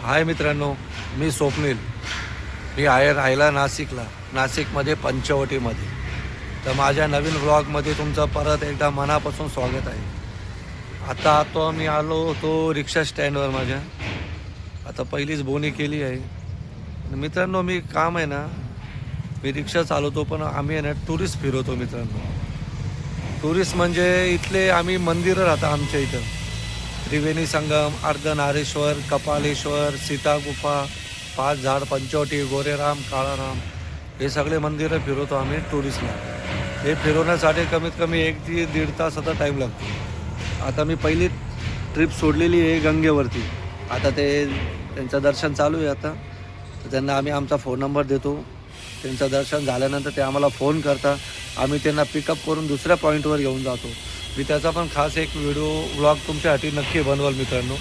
हाय मित्रांनो, मी स्वप्नील. मी आहे राहायला नाशिकमध्ये पंचवटीमध्ये. तर माझ्या नवीन व्लॉगमध्ये तुमचं परत एकदा मनापासून स्वागत आहे. आता मी आलो होतो रिक्षा स्टँडवर माझ्या. आता पहिलीच बोनी केली आहे. मित्रांनो, मी काम आहे ना, मी रिक्षा चालवतो, पण आम्ही आहे ना टुरिस्ट फिरवतो मित्रांनो. टुरिस्ट म्हणजे इथले आम्ही मंदिरं राहतात आमच्या इथं. त्रिवेणी संगम, अर्धनारेश्वर, कपालेश्वर, सीता गुफा, पाच झाड, पंचवटी, गोरेराम, काळाराम, हे सगळे मंदिरं फिरवतो आम्ही टुरिस्टला. हे फिरवण्यासाठी कमीत कमी 1 ते 1.5 तासाचा टाईम लागतो. आता मी पहिली ट्रिप सोडलेली आहे गंगेवरती. आता त्यांचं दर्शन चालू आहे. आता तर त्यांना आम्ही आमचा फोन नंबर देतो. त्यांचं दर्शन झाल्यानंतर ते आम्हाला फोन करतात. आम्ही त्यांना पिकअप करून दुसऱ्या पॉईंटवर घेऊन जातो. मी त्याचा पण खास एक व्लॉग तुमच्यासाठी नक्की बनवाल मित्रांनो.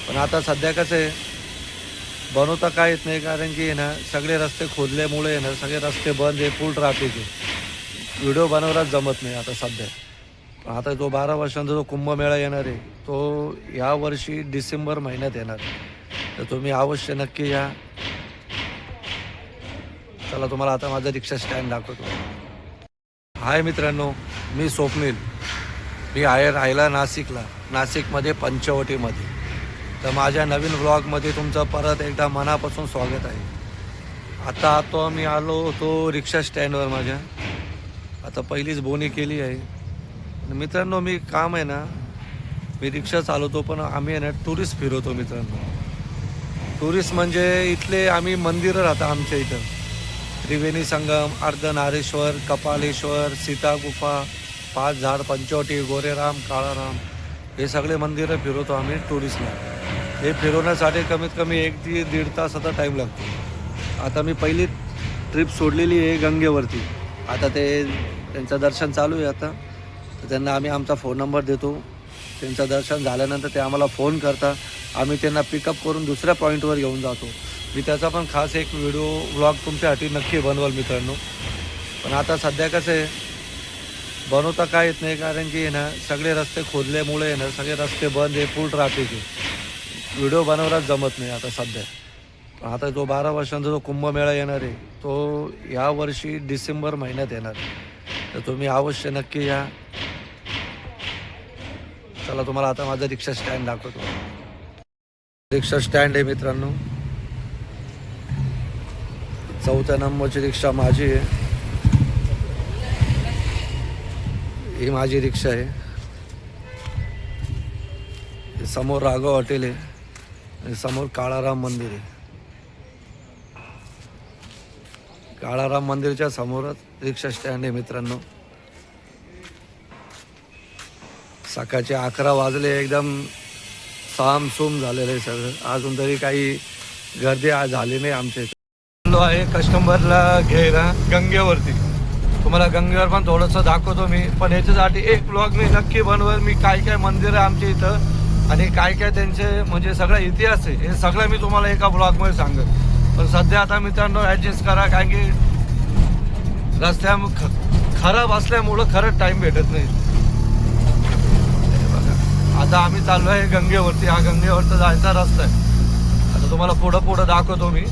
पण आता सध्या कसं आहे, बनवता काय येत नाही, कारण की ना सगळे रस्ते खोदल्यामुळे ना सगळे रस्ते बंद आहे, फुल ट्रॅफिक आहे. व्हिडिओ बनवलाच जमत नाही आता सध्या. पण आता जो 12 वर्षांचा जो कुंभमेळा येणार आहे, तो या वर्षी डिसेंबर महिन्यात येणार. तर तुम्ही अवश्य नक्की या. चला, तुम्हाला आता माझा रिक्षा स्टँड दाखवतो. हाय मित्रांनो, मी स्वप्नील. मी आहे राहायला नाशिकमध्ये पंचवटीमध्ये. तर माझ्या नवीन व्लॉगमध्ये तुमचं परत एकदा मनापासून स्वागत आहे. आता मी आलो होतो रिक्षा स्टँडवर माझ्या. आता पहिलीच बोनी केली आहे. मित्रांनो, मी काम आहे ना, मी रिक्षा चालवतो, पण आम्ही आहे ना टुरिस्ट फिरवतो मित्रांनो. टुरिस्ट म्हणजे इथले आम्ही मंदिरं राहतात आमच्या इथं. त्रिवेणी संगम, अर्धनारेश्वर, कपालेश्वर, सीता गुफा, पाच झाड, पंचवटी, गोरेराम, काळाराम, हे सगळे मंदिरं फिरवतो आम्ही टुरिस्टला. हे फिरवण्यासाठी कमीत कमी 1 ते 1.5 तासाचा टाईम लागतो. आता मी पहिली ट्रिप सोडलेली आहे गंगेवरती. आता त्यांचं दर्शन चालू आहे. आता तर त्यांना आम्ही आमचा फोन नंबर देतो. त्यांचं दर्शन झाल्यानंतर ते आम्हाला फोन करतात. आम्ही त्यांना पिकअप करून दुसऱ्या पॉईंटवर घेऊन जातो. मी त्याचा पण खास एक व्लॉग तुमच्यासाठी नक्की बनवाल मित्रांनो. पण आता सध्या कसं आहे, बनवता काय येत नाही, कारण की ना सगळे रस्ते खोदल्यामुळे ना सगळे रस्ते बंद आहे, फुल ट्रॅफिक आहे. व्हिडिओ बनवलाच जमत नाही आता सध्या. पण आता जो 12 वर्षांचा जो कुंभमेळा येणार आहे, तो या वर्षी डिसेंबर महिन्यात येणार. तर तुम्ही अवश्य नक्की या. चला, तुम्हाला आता माझा रिक्षा स्टँड दाखवतो. रिक्षा स्टँड आहे मित्रांनो. 4थ्या नंबरची रिक्षा माझी आहे. ही माझी रिक्षा आहे. समोर राघव हॉटेल आहे आणि समोर काळाराम मंदिर आहे. काळाराम मंदिरच्या समोरच रिक्षा स्टँड आहे मित्रांनो. सकाळचे 11 वाजले, एकदम सामसूम झालेलं आहे सगळं. अजून तरी काही गर्दी आज झाली नाही आमच्या इथे. आहे कस्टमरला घ्यायला गंगेवरती. तुम्हाला गंगेवर पण थोडंसं दाखवतो मी. पण याच्यासाठी एक ब्लॉग मी नक्की बनवेल. मी काय मंदिर आहे आमच्या इथं आणि काय त्यांचे म्हणजे सगळा इतिहास आहे, हे सगळं मी तुम्हाला एका ब्लॉगमध्ये सांगेल. पण सध्या आता मित्रांनो ॲडजस्ट करा, कारण की रस्त्या खराब असल्यामुळं खरंच टाईम भेटत नाही. बघा, आता आम्ही चाललो आहे गंगेवरती. हा गंगेवरचा जायचा रस्ता आहे. आता तुम्हाला पुढं दाखवतो मी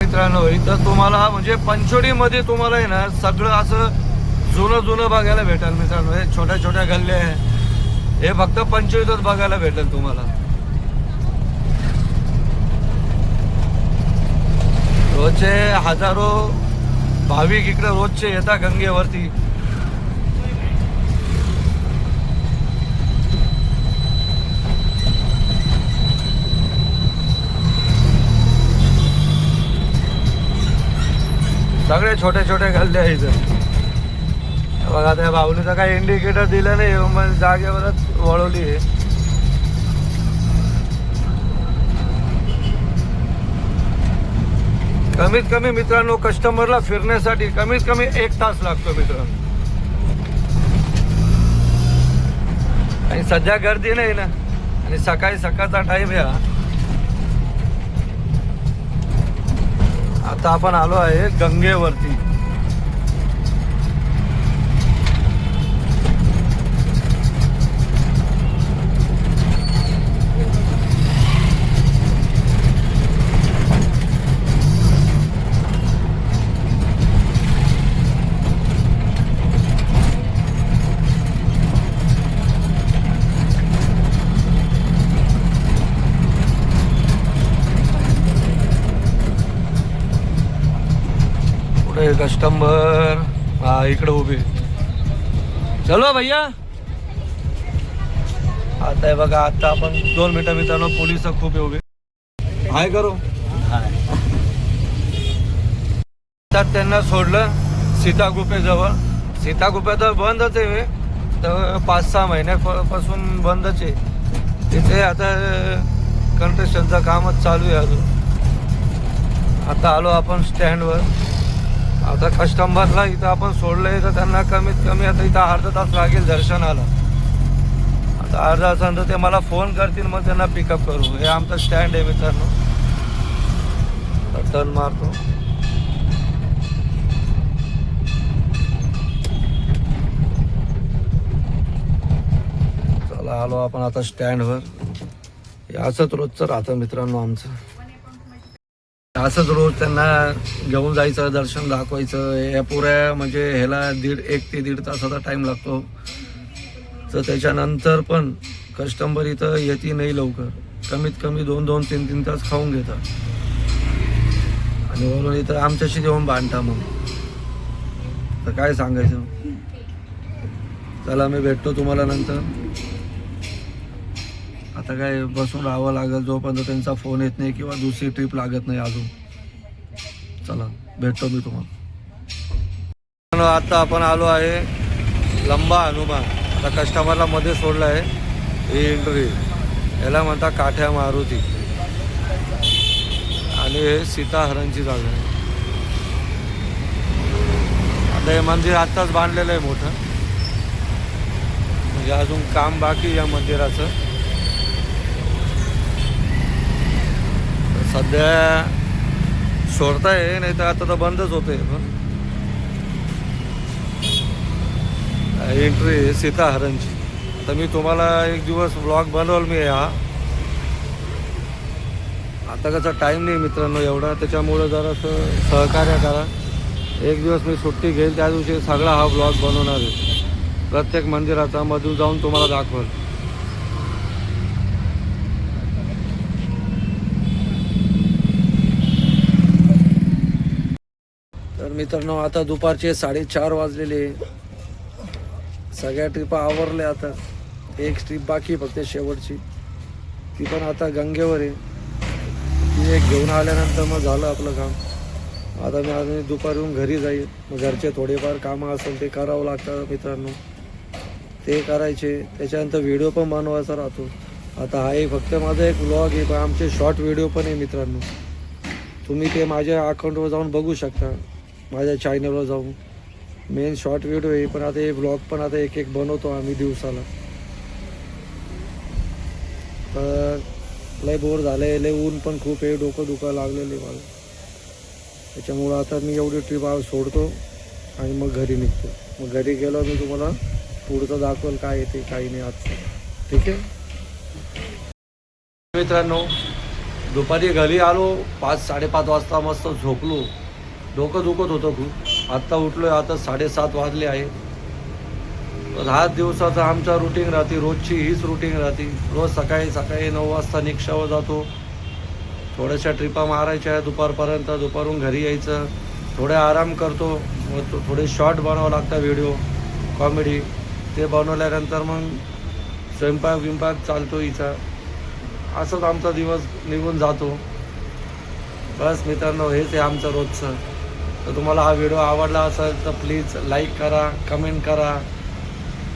मित्रांनो. इथं तुम्हाला म्हणजे पंचवटीमध्ये तुम्हाला आहे ना सगळं असं जुनं बघायला भेटेल मित्रांनो. हे छोट्या गल्ल्या आहे, हे फक्त पंचवटीतच बघायला भेटेल तुम्हाला. रोजचे हजारो भाविक इकडे रोजचे येतात गंगेवरती. सगळे छोट्या गल्ल्या आहेत इथं. बघा, त्या भाऊनीचा काही इंडिकेटर दिलं नाही, मग जागेवरच वळवली आहे. कमीत कमी मित्रांनो कस्टमरला फिरण्यासाठी कमीत कमी 1 तास लागतो मित्रांनो. आणि सध्या गर्दी नाही ना, आणि सकाळचा टाईम आहे. आता आपण आलो आहे गंगेवरती. कस्टमर हा इकडे उभे. चलो भैया. आता आहे बघा, आता आपण 2 मिनिटं मित्रांनो, पोलिस खूप उभे हाय करू. तर त्यांना सोडलं सीतागुफेजवळ. सीतागुफे तर बंदच आहे, तर 5-6 महिन्यापासून बंदच आहे. तिथे आता कन्स्ट्रक्शनचं कामच चालू आहे अजून. आता आलो आपण स्टँडवर. आता कस्टमरला इथं आपण सोडलंय, तर त्यांना कमीत कमी आता इथं अर्धा तास लागेल दर्शनाला. आता अर्धा तासानंतर ते मला फोन करतील, मग त्यांना पिकअप करू. हे आमचं स्टँड आहे मित्रांनो. टर्न मारतो. चला आलो आपण आता स्टँडवर. असंच रोजचं राहतं मित्रांनो आमचं. असंच रोज त्यांना घेऊन जायचं, दर्शन दाखवायचं. या पुऱ्या म्हणजे ह्याला 1 ते 1.5 तासाचा टाईम लागतो. तर त्याच्यानंतर पण कस्टमर इथं येते नाही लवकर. कमीत कमी 2-2, 3-3 तास खाऊन घेतात. आणि म्हणून इथं आमच्याशी येऊन भांडता. मग तर काय सांगायचं. चला मी भेटतो तुम्हाला नंतर. आता काय बसून राहावं लागेल जोपर्यंत त्यांचा फोन येत नाही किंवा दुसरी ट्रिप लागत नाही अजून. चला भेटतो मी तुम्हाला. आता आपण आलो आहे लंबा हनुमान. आता कस्टमरला मध्ये सोडलं आहे. ही एंट्री याला म्हणता काठ्या मारुती. आणि हे सीताहरणची जागा आहे. आता हे मंदिर आत्ताच बांधलेलं आहे मोठं, म्हणजे अजून काम बाकी या मंदिराचं. सध्या सोडताय, नाही तर आता तर बंदच होते. पण एंट्री सीताहरणची. तर मी तुम्हाला एक दिवस ब्लॉग बनवल मी हा. आता कसा टाईम नाही मित्रांनो एवढा, त्याच्यामुळं जरासं सहकार्य करा. एक दिवस मी सुट्टी घेईल, त्या दिवशी सगळा हा ब्लॉग बनवणार आहे. प्रत्येक मंदिराचा मधून जाऊन तुम्हाला दाखवल. तर मित्रांनो आता दुपारचे 4:30 वाजलेले. सगळ्या ट्रिपा आवरल्या. आता एक ट्रिप बाकी फक्त शेवटची, ती पण आता गंगेवर आहे. ती एक घेऊन आल्यानंतर मग झालं आपलं काम. आता मी आज दुपारून घरी जाईल. मग घरचे थोडेफार कामं असेल ते करावं लागतं मित्रांनो, ते करायचे. त्याच्यानंतर व्हिडिओ पण बनवायचा राहतो. आता हा एक फक्त माझा एक व्लॉग आहे, पण आमचे शॉर्ट व्हिडिओ पण आहे मित्रांनो. तुम्ही ते माझ्या अकाउंटवर जाऊन बघू शकता, माझ्या चॅनलवर जाऊन. मेन शॉर्ट व्हिडिओ आहे, पण आता हे ब्लॉग पण आता एक बनवतो आम्ही दिवसाला. तर लय बोर झालं आहे, लय ऊन पण खूप आहे, डोकं दुखायला लागलेलं आहे मला. त्याच्यामुळं आता मी एवढी ट्रिप सोडतो आणि मग घरी निघतो. मग घरी गेलो मी तुम्हाला पुढचं दाखवेल काय येते काही नाही आजचं. ठीक आहे मित्रांनो. दुपारी घरी आलो 5-5:30 वाजता. मस्त झोपलो, डोकं दुखत होतं खूप. आत्ता उठलो आहे, आता 7:30 वाजले आहे. तर हा दिवसाचा आमचा रुटीन राहते, रोजची हीच रुटीन राहते. रोज सकाळी 9 वाजता रिक्षावर जातो. थोड्याशा ट्रिपा मारायच्या दुपारपर्यंत. दुपारून घरी यायचं, थोडे आराम करतो. मग थोडे शॉर्ट बनवावं लागतं व्हिडिओ कॉमेडी. ते बनवल्यानंतर मग स्वयंपाक चालतो हिचा. असंच आमचा दिवस निघून जातो. बस मित्रांनो, हेच आहे आमचं रोजचं. तर तुम्हाला हा व्हिडिओ आवडला असेल तर प्लीज लाईक करा, कमेंट करा,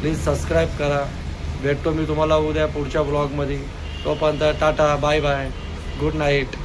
प्लीज सबस्क्राईब करा. भेटतो मी तुम्हाला उद्या पुढच्या ब्लॉगमध्ये. तोपर्यंत tata, bye bye, good night.